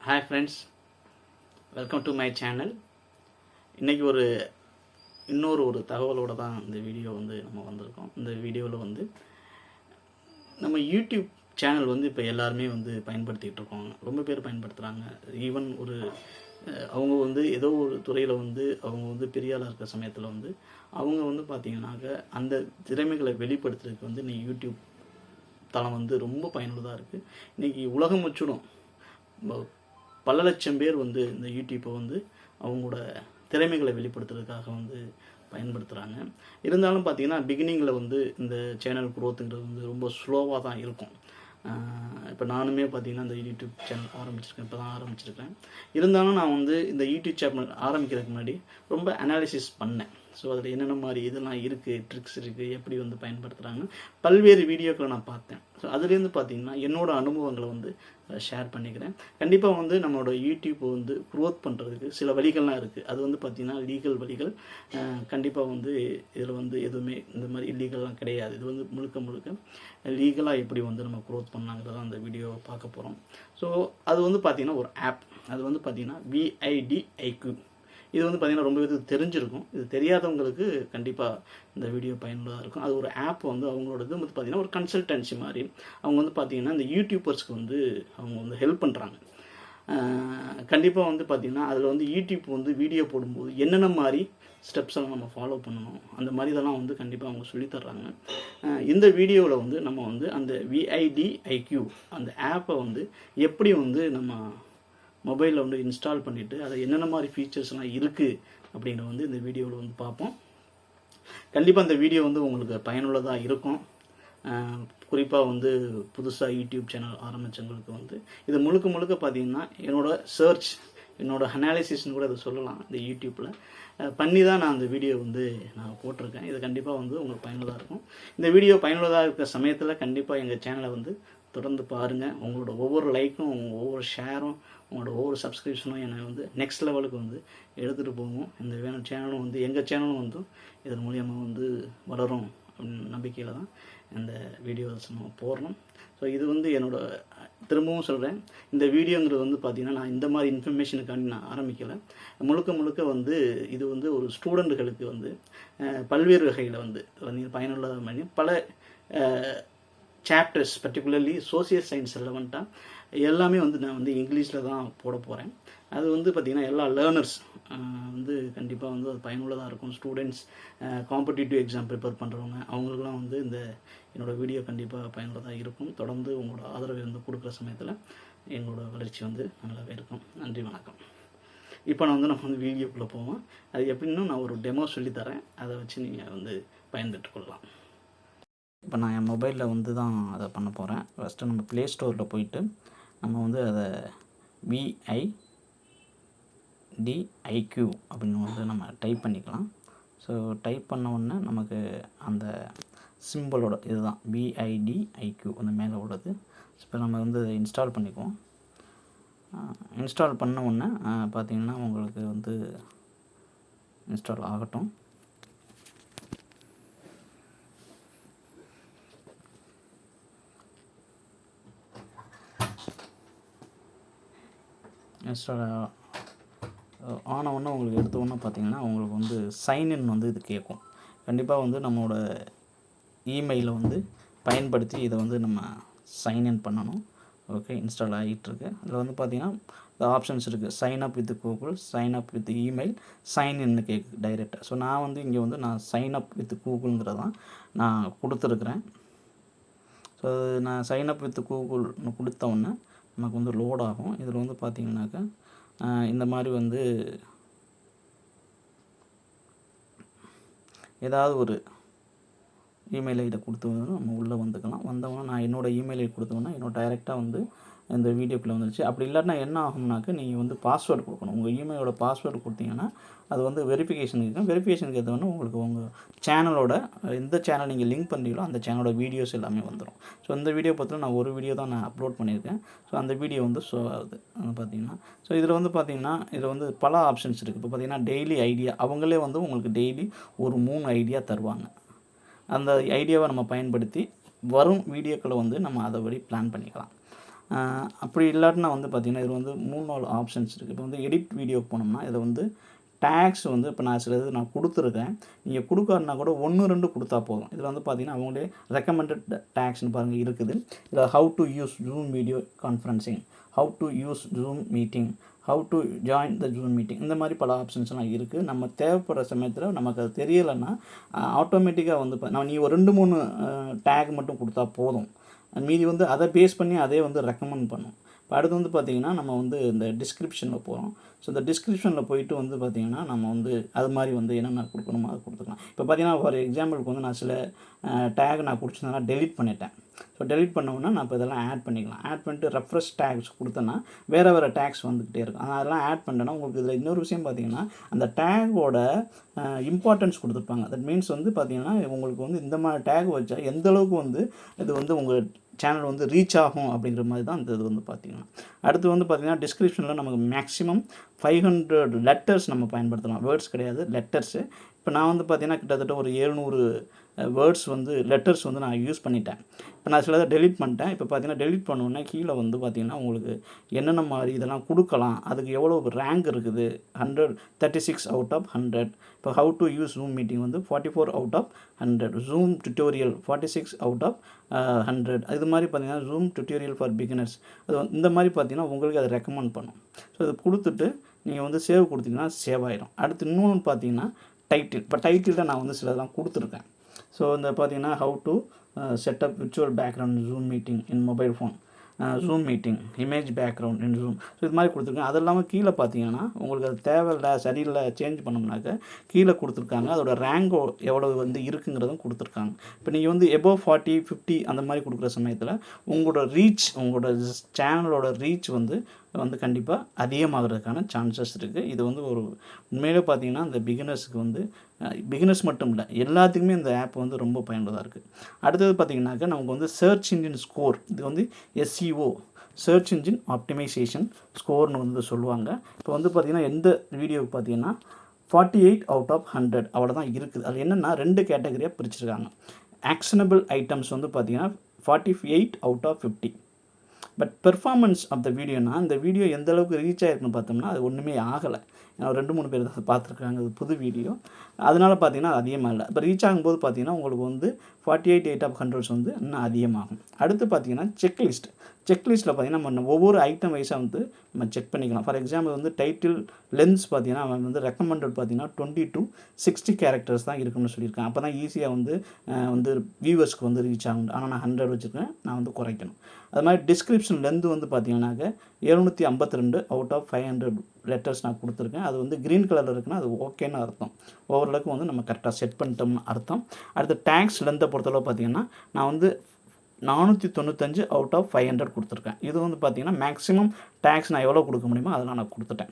Hi friends, welcome to my channel. இன்றைக்கி இன்னொரு தகவலோடு தான் இந்த வீடியோ நம்ம வந்திருக்கோம். இந்த வீடியோவில் நம்ம யூடியூப் சேனல் இப்போ எல்லாருமே பயன்படுத்திகிட்டு இருக்கோங்க. ரொம்ப பேர் பயன்படுத்துகிறாங்க. ஈவன் அவங்க ஏதோ ஒரு துறையில் அவங்க பெரிய ஆளாக இருக்கிற சமயத்தில் அவங்க பார்த்திங்கனாக்க அந்த திறமைகளை வெளிப்படுத்துறதுக்கு இன்னைக்கு யூடியூப் தளம் ரொம்ப பயனுள்ளதாக இருக்குது. இன்றைக்கி உலகம் முற்றிலும் பல லட்சம் பேர் இந்த யூடியூப்பை அவங்களோட திறமைகளை வெளிப்படுத்துறதுக்காக பயன்படுத்துகிறாங்க. இருந்தாலும் பார்த்திங்கன்னா பிகினிங்கில் இந்த சேனல் குரோத்துங்கிறது ரொம்ப ஸ்லோவாக தான் இருக்கும். இப்போ நானுமே பார்த்திங்கன்னா இந்த யூடியூப் சேனல் ஆரம்பிச்சிருக்கேன், இப்போ தான் ஆரம்பிச்சிருக்கேன். இருந்தாலும் நான் இந்த யூடியூப் சேனல் ஆரம்பிக்கிறதுக்கு முன்னாடி ரொம்ப அனாலிசிஸ் பண்ணேன். ஸோ அதில் என்னென்ன மாதிரி இதெல்லாம் இருக்குது, ட்ரிக்ஸ் இருக்குது, எப்படி பயன்படுத்துகிறாங்க, பல்வேறு வீடியோக்களை நான் பார்த்தேன். ஸோ அதுலேருந்து பார்த்திங்கன்னா என்னோடய அனுபவங்களை ஷேர் பண்ணிக்கிறேன். கண்டிப்பாக நம்மளோட யூடியூப் க்ரோத் பண்ணுறதுக்கு சில வழிகள்லாம் இருக்குது. அது பார்த்திங்கன்னா லீகல் வழிகள். கண்டிப்பாக இதில் எதுவுமே இந்த மாதிரி இல்லீகல்லாம் கிடையாது. இது முழுக்க லீகலாக எப்படி நம்ம க்ரோத் பண்ணாங்கிறத அந்த வீடியோவை பார்க்க போகிறோம். ஸோ அது பார்த்திங்கன்னா ஒரு ஆப். அது பார்த்திங்கன்னா VIDIQ. இது பார்த்திங்கன்னா ரொம்ப இது தெரிஞ்சிருக்கும். இது தெரியாதவங்களுக்கு கண்டிப்பாக இந்த வீடியோ பயனுள்ளதாக இருக்கும். அது ஒரு ஆப் அவங்களோடது பார்த்திங்கன்னா ஒரு கன்சல்டன்சி மாதிரி. அவங்க பார்த்திங்கன்னா இந்த யூடியூபர்ஸ்க்கு அவங்க ஹெல்ப் பண்ணுறாங்க. கண்டிப்பாக பார்த்திங்கன்னா அதில் யூடியூப் வீடியோ போடும்போது என்னென்ன மாதிரி ஸ்டெப்ஸ் எல்லாம் நம்ம ஃபாலோ பண்ணணும், அந்த மாதிரி இதெல்லாம் கண்டிப்பாக அவங்க சொல்லித்தர்றாங்க. இந்த வீடியோவில் நம்ம அந்த VIDIQ அந்த ஆப்பை எப்படி நம்ம மொபைலில் இன்ஸ்டால் பண்ணிவிட்டு அதை என்னென்ன மாதிரி ஃபீச்சர்ஸ்லாம் இருக்குது அப்படிங்கிற இந்த வீடியோவில் பார்ப்போம். கண்டிப்பாக இந்த வீடியோ உங்களுக்கு பயனுள்ளதாக இருக்கும். குறிப்பாக புதுசாக யூடியூப் சேனல் ஆரம்பித்தவங்களுக்கு இது முழுக்க பார்த்திங்கன்னா என்னோடய அனாலிசிஸ்னு கூட இதை சொல்லலாம். இந்த யூடியூப்பில் பண்ணி தான் நான் அந்த வீடியோ நான் போட்டிருக்கேன். இது கண்டிப்பாக உங்களுக்கு பயனுள்ளதாக இருக்கும். இந்த வீடியோ பயனுள்ளதாக இருக்கிற சமயத்தில் கண்டிப்பாக எங்கள் சேனலை தொடர்ந்து பாருங்கள். உங்களோட ஒவ்வொரு லைக்கும், ஒவ்வொரு ஷேரும், உங்களோட ஒவ்வொரு சப்ஸ்கிரிப்ஷனும் என்னை நெக்ஸ்ட் லெவலுக்கு எடுத்துகிட்டு போகும். இந்த சேனலும் எங்கள் சேனலும் இதன் மூலியமாக வளரும் அப்படின்னு நம்பிக்கையில் தான் இந்த வீடியோஸ் நம்ம போடுறோம். ஸோ இது என்னோடய திரும்பவும் சொல்கிறேன், இந்த வீடியோங்கிறது பார்த்திங்கன்னா நான் இந்த மாதிரி இன்ஃபர்மேஷனுக்காண்டி நான் ஆரம்பிக்கலை. முழுக்க இது ஒரு ஸ்டூடெண்ட்டுகளுக்கு பல்வேறு வகையில் பயனுள்ளதாக பண்ணி பல சாப்டர்ஸ், பர்டிகுலர்லி சோசியல் சயின்ஸ் ரெலவெண்ட்டாக எல்லாமே நான் இங்கிலீஷில் தான் போட போகிறேன். அது பார்த்திங்கன்னா எல்லா லேர்னர்ஸ் கண்டிப்பாக அது பயனுள்ளதாக இருக்கும். ஸ்டூடெண்ட்ஸ், காம்படிட்டிவ் எக்ஸாம் ப்ரிப்பேர் பண்ணுறவங்க, அவங்களுக்குலாம் இந்த என்னோடய வீடியோ கண்டிப்பாக பயனுள்ளதாக இருக்கும். தொடர்ந்து உங்களோட ஆதரவை கொடுக்குற சமயத்தில் எங்களோட வளர்ச்சி நல்லாவே இருக்கும். நன்றி, வணக்கம். இப்போ நான் நம்ம வீடியோக்குள்ளே போவோம். அது எப்படின்னு நான் ஒரு டெமோ சொல்லித்தரேன். அதை வச்சு நீங்கள் பயன்பெற்று கொள்ளலாம். இப்போ நான் என் மொபைலில் தான் அதை பண்ண போகிறேன். ஃபஸ்ட்டு நம்ம ப்ளே ஸ்டோரில் போயிட்டு நம்ம அதை VIDIQ அப்படின்னு நம்ம டைப் பண்ணிக்கலாம். ஸோ டைப் பண்ண உடனே நமக்கு அந்த சிம்பிளோட இதுதான் VIDIQ அந்த மேலே உள்ளது. இப்போ நம்ம இன்ஸ்டால் பண்ணிக்குவோம். இன்ஸ்டால் பண்ண உடனே பார்த்திங்கன்னா உங்களுக்கு இன்ஸ்டால் ஆகட்டும். இன்ஸ்டால் ஆன உடனே உங்களுக்கு எடுத்த உடனே பார்த்திங்கன்னா உங்களுக்கு சைன்இன் இது கேட்கும். கண்டிப்பாக நம்மளோட இமெயிலை பயன்படுத்தி இதை நம்ம சைன்இன் பண்ணணும். ஓகே, இன்ஸ்டால் ஆகிட்டுருக்கு. அதில் பார்த்திங்கன்னா இந்த ஆப்ஷன்ஸ் இருக்குது. Sign up with Google, sign up with email, சைன்இன்னு கேட்குது டைரெக்டாக. ஸோ நான் இங்கே நான் சைன் அப் வித் கூகுள்ங்கிறதான் நான் கொடுத்துருக்குறேன். ஸோ நான் சைன் அப் வித் கூகுள்னு கொடுத்த உடனே நமக்கு லோட் ஆகும். இதில் பார்த்திங்கனாக்கா இந்த மாதிரி ஏதாவது ஒரு இமெயில் ஐடி கொடுத்து நம்ம உள்ளே வந்துக்கலாம். வந்தவொன்னே நான் என்னோடய இமெயில் ஐடி கொடுத்தோன்னா டைரெக்டாக இந்த வீடியோக்குள்ளே வந்துருச்சு. அப்படி இல்லாட்டினா என்ன ஆகும்னாக்க நீங்கள் பாஸ்வேர்டு கொடுக்கணும். உங்கள் இமெயிலோட பாஸ்வேர்டு கொடுத்தீங்கன்னா அது வெரிஃபிகேஷன் இருக்கும். வெரிஃபிகேஷனுக்கு ஏற்றவொன்னே உங்களுக்கு உங்கள் சேனலோட எந்த சேனல் நீங்கள் லிங்க் பண்ணுறீங்களோ அந்த சேனலோட வீடியோஸ் எல்லாமே வந்துடும். ஸோ இந்த வீடியோ பார்த்திங்கன்னா நான் ஒரு வீடியோ தான் நான் அப்லோட் பண்ணியிருக்கேன். ஸோ அந்த வீடியோ ஷோ ஆகுது பார்த்திங்கன்னா. ஸோ இதில் பார்த்திங்கன்னா இதில் பல ஆப்ஷன்ஸ் இருக்குது. இப்போ பார்த்திங்கன்னா டெய்லி ஐடியா, அவங்களே உங்களுக்கு டெய்லி ஒரு 3 ஐடியா தருவாங்க. அந்த ஐடியாவை நம்ம பயன்படுத்தி வரும் வீடியோக்களை நம்ம அதை வழி பிளான் பண்ணிக்கலாம். அப்படி இல்லாட்டினா வந்து பார்த்திங்கன்னா இது வந்து 3-4 ஆப்ஷன்ஸ் இருக்குது. இப்போ வந்து எடிட் வீடியோ போனோம்னா இதில் வந்து டேக்ஸ் வந்து இப்போ நான் சிலது நான் கொடுத்துருக்கேன். நீங்கள் கொடுக்காருனா கூட 1, 2 கொடுத்தா போதும். இதில் வந்து பார்த்திங்கன்னா அவங்களே ரெக்கமெண்டட் டேக்ஸ்னு பாருங்கள் இருக்குது. இதில் how to use zoom video conferencing, how to use Zoom meeting, how to join the zoom meeting, இந்த மாதிரி பல ஆப்ஷன்ஸ்லாம் இருக்குது. நம்ம தேவைப்படுற சமயத்தில் நமக்கு அது தெரியலைன்னா ஆட்டோமேட்டிக்காக வந்து நீ ஒரு 2-3 டேக் மட்டும் கொடுத்தா போதும். மீதி வந்து அதை பேஸ் பண்ணி அதே வந்து ரெக்கமெண்ட் பண்ணும். இப்போ அடுத்து வந்து பார்த்திங்கன்னா நம்ம வந்து இந்த டிஸ்கிரிப்ஷனில் போகிறோம். ஸோ இந்த டிஸ்கிரிப்ஷனில் போயிட்டு வந்து பார்த்திங்கன்னா நம்ம வந்து அது மாதிரி வந்து என்னென்ன கொடுக்கணுமோ அதை கொடுத்துக்கலாம். இப்போ பார்த்திங்கன்னா ஃபார் எக்ஸாம்பிளுக்கு வந்து நான் சில டேக் நான் கொடுத்துருந்தேன்னா டெலிட் பண்ணிட்டேன். ஸோ டெலிட் பண்ணோன்னா நான் இப்போ இதெல்லாம் ஆட் பண்ணிக்கலாம். ஆட் பண்ணிட்டு ரெஃப்ரெஷ் டேக்ஸ் கொடுத்தேன்னா வேறு டேக்ஸ் வந்துக்கிட்டே இருக்கும். ஆனால் அதெல்லாம் ஆட் பண்ணிட்டேன்னா உங்களுக்கு இதில் இன்னொரு விஷயம் பார்த்திங்கன்னா அந்த டேக்கோட இம்பார்ட்டன்ஸ் கொடுத்துருப்பாங்க. தட் மீன்ஸ் வந்து பார்த்திங்கன்னா உங்களுக்கு வந்து இந்த மாதிரி டேக் வச்சா எந்தளவுக்கு வந்து இது வந்து உங்கள் சேனல் வந்து ரீச் ஆகும் அப்படிங்கிற மாதிரி தான் இந்த இது வந்து பார்த்திங்கன்னா. அடுத்து வந்து பார்த்திங்கன்னா டிஸ்கிரிப்ஷனில் நமக்கு மேக்ஸிமம் 500 லெட்டர்ஸ் நம்ம பயன்படுத்தலாம். வேர்ட்ஸ் கிடையாது, லெட்டர்ஸு. இப்போ நான் வந்து பார்த்திங்கன்னா கிட்டத்தட்ட ஒரு 700 வேர்ட்ஸ் வந்து லெட்டர்ஸ் வந்து நான் யூஸ் பண்ணிட்டேன். இப்போ நான் சிலதை டெலிட் பண்ணிட்டேன். இப்போ பார்த்திங்கன்னா டெலிட் பண்ணோன்னே கீழே வந்து பார்த்திங்கன்னா உங்களுக்கு என்னென்ன மாதிரி இதெல்லாம் கொடுக்கலாம், அதுக்கு எவ்வளோ ரேங்க் இருக்குது, 136 அவுட் ஆஃப் 100. இப்போ how to use Zoom meeting வந்து 44 out of 100. Zoom tutorial 46 out of 100. இது மாதிரி பார்த்திங்கன்னா ஜூம் டியூட்டோரியல் ஃபார் பிகினர்ஸ், அது இந்த மாதிரி பார்த்திங்கன்னா உங்களுக்கு அதை ரெக்கமெண்ட் பண்ணும். ஸோ இது கொடுத்துட்டு நீங்கள் வந்து சேவ் கொடுத்தீங்கன்னா சேவ் ஆகிடும். அடுத்து இன்னொன்று பார்த்திங்கன்னா டைட்டில். இப்போ டைட்டில் நான் வந்து சிலதெல்லாம் கொடுத்துருக்கேன். ஸோ இந்த பார்த்திங்கன்னா how to setup virtual background zoom meeting in mobile phone, zoom meeting image background in zoom. So இது மாதிரி கொடுத்துருக்கேன். அது இல்லாமல் கீழே பார்த்தீங்கன்னா உங்களுக்கு அது தேவையில்லை, சரியில்லை, சேஞ்ச் பண்ணோம்னாக்க கீழே கொடுத்துருக்காங்க. அதோட ரேங்க் எவ்வளோ வந்து இருக்குங்கிறதும் கொடுத்துருக்காங்க. இப்போ நீங்கள் வந்து எபோவ் 40, 50 அந்த மாதிரி கொடுக்குற சமயத்தில் உங்களோட ரீச், உங்களோட சேனலோட ரீச் வந்து கண்டிப்பாக அதிகமாகிறதுக்கான சான்சஸ் இருக்குது. இது வந்து ஒரு உண்மையிலே பார்த்திங்கன்னா இந்த பிகினர்ஸுக்கு வந்து பிகினர்ஸ் மட்டும் இல்லை, எல்லாத்துக்குமே இந்த ஆப் வந்து ரொம்ப பயனுள்ளதாக இருக்குது. அடுத்தது பார்த்திங்கனாக்கா நமக்கு வந்து சர்ச் இன்ஜின் ஸ்கோர், இது வந்து SEO, சர்ச் இன்ஜின் ஆப்டிமைசேஷன் ஸ்கோர்னு வந்து சொல்லுவாங்க. இப்போ வந்து பார்த்திங்கன்னா எந்த வீடியோவுக்கு பார்த்திங்கன்னா 48 அவுட் ஆஃப் 100 அவ்வளோ தான் இருக்குது. அது என்னென்னா 2 கேட்டகரியாக பிரிச்சுருக்காங்க. ஆக்ஷனபிள் ஐட்டம்ஸ் வந்து பார்த்திங்கன்னா 48 out of 50. But performance of the வீடியோனா இந்த வீடியோ எந்த அளவுக்கு ரீச் ஆகிருக்குன்னு பார்த்தோம்னா அது ஒன்றுமே ஆகலை. ஏன்னா 2-3 பேர் தான் பார்த்துருக்காங்க, அது புது வீடியோ, அதனால் பார்த்திங்கன்னா அது அதிகமாக இல்லை. இப்போ ரீச் ஆகும்போது பார்த்திங்கன்னா உங்களுக்கு வந்து 48 8 ஆஃப் 100 வந்து இன்னும் அதிகமாகும். அடுத்து பார்த்திங்கன்னா செக்லிஸ்ட். செக்லிஸ்ட்டில் பார்த்திங்கன்னா நம்ம ஒவ்வொரு ஐட்டம் வைஸாக வந்து நம்ம செக் பண்ணிக்கலாம். ஃபார் எக்ஸாம்பிள் வந்து டைட்டில் லென்ஸ் பார்த்திங்கன்னா அவன் வந்து ரெக்கமெண்டட் பார்த்திங்கன்னா 20 to 60 கேரக்டர்ஸ் தான் இருக்குன்னு சொல்லியிருக்கேன். அப்போ தான் ஈஸியாக வந்து வியூவர்ஸ்க்கு வந்து ரீச் ஆகும். ஆனால் நான் 100 வச்சுருக்கேன், நான் வந்து குறைக்கணும். அது மாதிரி டிஸ்கிரிப்ஷன் லென்த்து வந்து பார்த்திங்கனாக்க 752 அவுட் ஆஃப் 500 லெட்டர்ஸ் நான் கொடுத்துருக்கேன். அது வந்து க்ரீன் கலரில் இருக்குன்னா அது ஓகேன்னு அர்த்தம். ஓவரளவுக்கு வந்து நம்ம கரெக்டாக செட் பண்ணிட்டோம்னு அர்த்தம். அடுத்து டேக்ஸ் லென்த்தை பொறுத்தளவு பார்த்திங்கன்னா நான் வந்து 495 அவுட் ஆஃப் 500 கொடுத்துருக்கேன். இது வந்து பார்த்திங்கன்னா மேக்ஸிமம் டேக்ஸ் நான் எவ்வளோ கொடுக்க முடியுமோ அதெல்லாம் நான் கொடுத்துட்டேன்.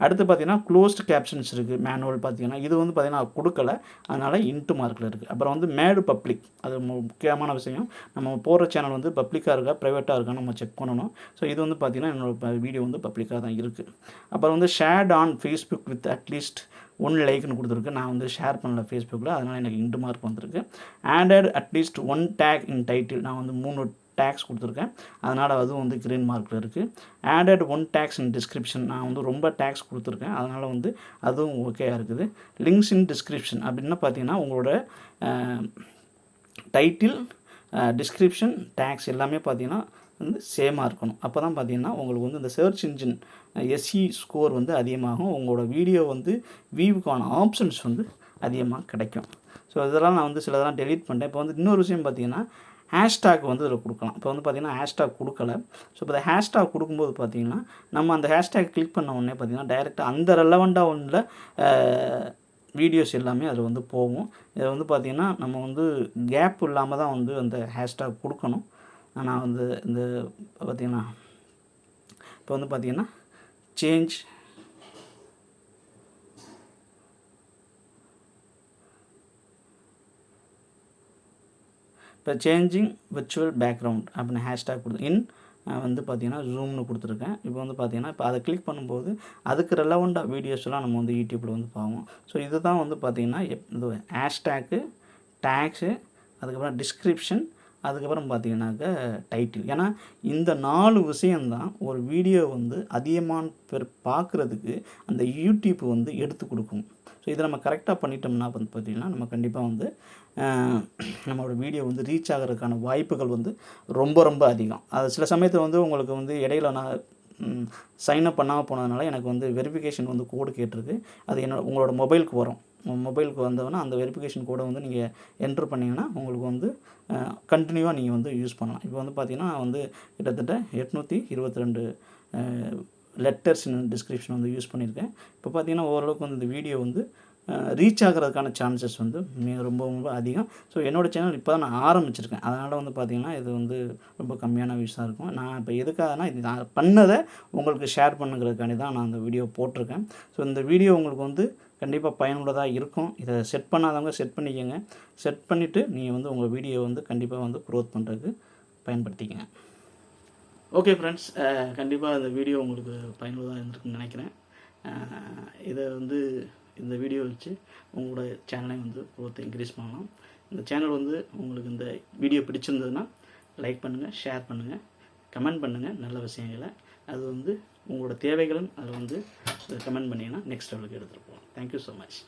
அடுத்து பார்த்திங்கன்னா க்ளோஸ்டு கேப்ஷன்ஸ் இருக்குது, மேனுவல் பார்த்திங்கன்னா இது வந்து பார்த்திங்கன்னா நான் கொடுக்கல, அதனால் இன்ட்டு மார்க்கில் இருக்குது. அப்புறம் வந்து மேடு பப்ளிக், அது முக்கியமான விஷயம். நம்ம போகிற சேனல் வந்து பப்ளிக்காக இருக்கா ப்ரைவேட்டாக இருக்கான்னு நம்ம செக் பண்ணணும். ஸோ இது வந்து பார்த்திங்கன்னா என்னோடய வீடியோ வந்து பப்ளிக்காக தான் இருக்குது. அப்புறம் வந்து shared on Facebook with at least 1 லைக்னு கொடுத்துருக்கு. நான் வந்து ஷேர் பண்ணல ஃபேஸ்புக்கில், அதனால் எனக்கு இன்ட்டு மார்க் வந்திருக்கு. Added at least 1 tag in title, நான் வந்து 3 டேக்ஸ் கொடுத்துருக்கேன், அதனால் அதுவும் வந்து க்ரீன் மார்க்கில் இருக்குது. ஆடட் 1 டேக்ஸ் இன் டிஸ்கிரிப்ஷன், நான் வந்து ரொம்ப டேக்ஸ் கொடுத்துருக்கேன், அதனால் வந்து அதுவும் ஓகேயாக இருக்குது. லிங்க்ஸ் இன் டிஸ்கிரிப்ஷன் அப்படின்னா பார்த்திங்கன்னா உங்களோட டைட்டில், டிஸ்கிரிப்ஷன், டேக்ஸ் எல்லாமே பார்த்திங்கன்னா வந்து சேமாக இருக்கணும். அப்போ தான் பார்த்திங்கன்னா உங்களுக்கு வந்து இந்த சர்ச் இன்ஜின் SE ஸ்கோர் வந்து அதிகமாகும். உங்களோட வீடியோ வந்து வியூவுக்கான ஆப்ஷன்ஸ் வந்து அதிகமாக கிடைக்கும். ஸோ இதெல்லாம் நான் வந்து சிலதெல்லாம் டெலீட் பண்ணிட்டேன். இப்போ வந்து இன்னொரு விஷயம் பார்த்திங்கன்னா ஹேஷ்டாக் வந்து இதில் கொடுக்கலாம். இப்போ வந்து பார்த்திங்கன்னா ஹேஷ்டாக் கொடுக்கல. ஸோ இப்போ இந்த ஹேஷ்டாக் கொடுக்கும்போது பார்த்திங்கன்னா நம்ம அந்த ஹேஷ்டாக் கிளிக் பண்ண உடனே பார்த்திங்கன்னா டைரெக்டாக அந்த ரெலவெண்ட்டாக ஒன்றில் வீடியோஸ் எல்லாமே அதில் வந்து போகும். இதை வந்து பார்த்திங்கன்னா நம்ம வந்து கேப் இல்லாமல் தான் வந்து அந்த ஹேஷ்டாக் கொடுக்கணும். நான் வந்து இந்த பார்த்திங்கன்னா இப்போ வந்து பார்த்திங்கன்னா சேஞ்ச் இப்போ சேஞ்சிங் விர்ச்சுவல் பேக்ரவுண்ட் அப்படின்னு ஹேஷ்டாக் கொடுத்து வந்து பார்த்திங்கன்னா ஜூம்னு கொடுத்துருக்கேன். இப்போ வந்து பார்த்திங்கன்னா இப்போ அதை கிளிக் பண்ணும்போது அதுக்கு ரெலவெண்ட்டாக வீடியோஸ்லாம் நம்ம வந்து யூடியூப்பில் வந்து பார்ப்போம். ஸோ இது தான் வந்து பார்த்திங்கன்னா இந்த ஹேஷ்டேக்கு, டேக்ஸு, அதுக்கப்புறம் டிஸ்கிரிப்ஷன், அதுக்கப்புறம் பார்த்தீங்கன்னாக்க டைட்டில். ஏன்னா இந்த 4 விஷயந்தான் ஒரு வீடியோ வந்து அதிகமான பேர் பார்க்குறதுக்கு அந்த யூடியூப் வந்து எடுத்து கொடுக்கும். ஸோ இதை நம்ம கரெக்டாக பண்ணிட்டோம்னா வந்து பார்த்திங்கன்னா நம்ம கண்டிப்பாக வந்து நம்மளோட வீடியோ வந்து ரீச் ஆகிறதுக்கான வாய்ப்புகள் வந்து ரொம்ப ரொம்ப அதிகம். அது சில சமயத்தில் வந்து உங்களுக்கு வந்து இடையில நான் சைன்அப் பண்ணாமல் போனதுனால எனக்கு வந்து வெரிஃபிகேஷன் வந்து கோடு கேட்டிருக்கு. அது உங்களோட மொபைலுக்கு வரும். மொபைலுக்கு வந்தோன்னா அந்த வெரிஃபிகேஷன் கோடை வந்து நீங்கள் என்ட்ரு பண்ணிங்கன்னா உங்களுக்கு வந்து கண்டினியூவாக நீங்கள் வந்து யூஸ் பண்ணலாம். இப்போ வந்து பார்த்திங்கன்னா வந்து கிட்டத்தட்ட 822 லெட்டர்ஸ் டிஸ்கிரிப்ஷன் வந்து யூஸ் பண்ணியிருக்கேன். இப்போ பார்த்திங்கன்னா ஓரளவுக்கு வந்து இந்த வீடியோ வந்து ரீச் ஆகிறதுக்கான சான்சஸ் வந்து ரொம்ப ரொம்ப அதிகம். ஸோ என்னோடய சேனல் இப்போ தான் நான் ஆரம்பிச்சிருக்கேன். அதனால் வந்து பார்த்திங்கன்னா இது வந்து ரொம்ப கம்மியான வியூஸாக இருக்கும். நான் இப்போ எதுக்காகனா இது நான் பண்ணதை உங்களுக்கு ஷேர் பண்ணுங்கிறதுக்காண்டி தான் நான் அந்த வீடியோ போட்டிருக்கேன். ஸோ இந்த வீடியோ உங்களுக்கு வந்து கண்டிப்பாக பயனுள்ளதாக இருக்கும். இதை செட் பண்ணாதவங்க செட் பண்ணிக்கோங்க. செட் பண்ணிவிட்டு நீங்கள் வந்து உங்கள் வீடியோ வந்து கண்டிப்பாக வந்து க்ரோத் பண்ணுறதுக்கு பயன்படுத்திக்கங்க. ஓகே ஃப்ரெண்ட்ஸ், கண்டிப்பாக இந்த வீடியோ உங்களுக்கு பயனுள்ளதாக இருந்திருக்குன்னு நினைக்கிறேன். இதை வந்து இந்த வீடியோ வச்சு உங்களோட சேனலை வந்து க்ரோத்தை இன்க்ரீஸ் பண்ணலாம். இந்த சேனல் வந்து உங்களுக்கு இந்த வீடியோ பிடிச்சிருந்ததுன்னா லைக் பண்ணுங்கள், ஷேர் பண்ணுங்கள், கமெண்ட் பண்ணுங்கள் நல்ல விஷயங்களை. அது வந்து உங்களோட தேவைகளும் அதில் வந்து கமெண்ட் பண்ணிங்கன்னா நெக்ஸ்ட் லெவலுக்கு எடுத்துகிட்டு போகலாம். Thank you so much.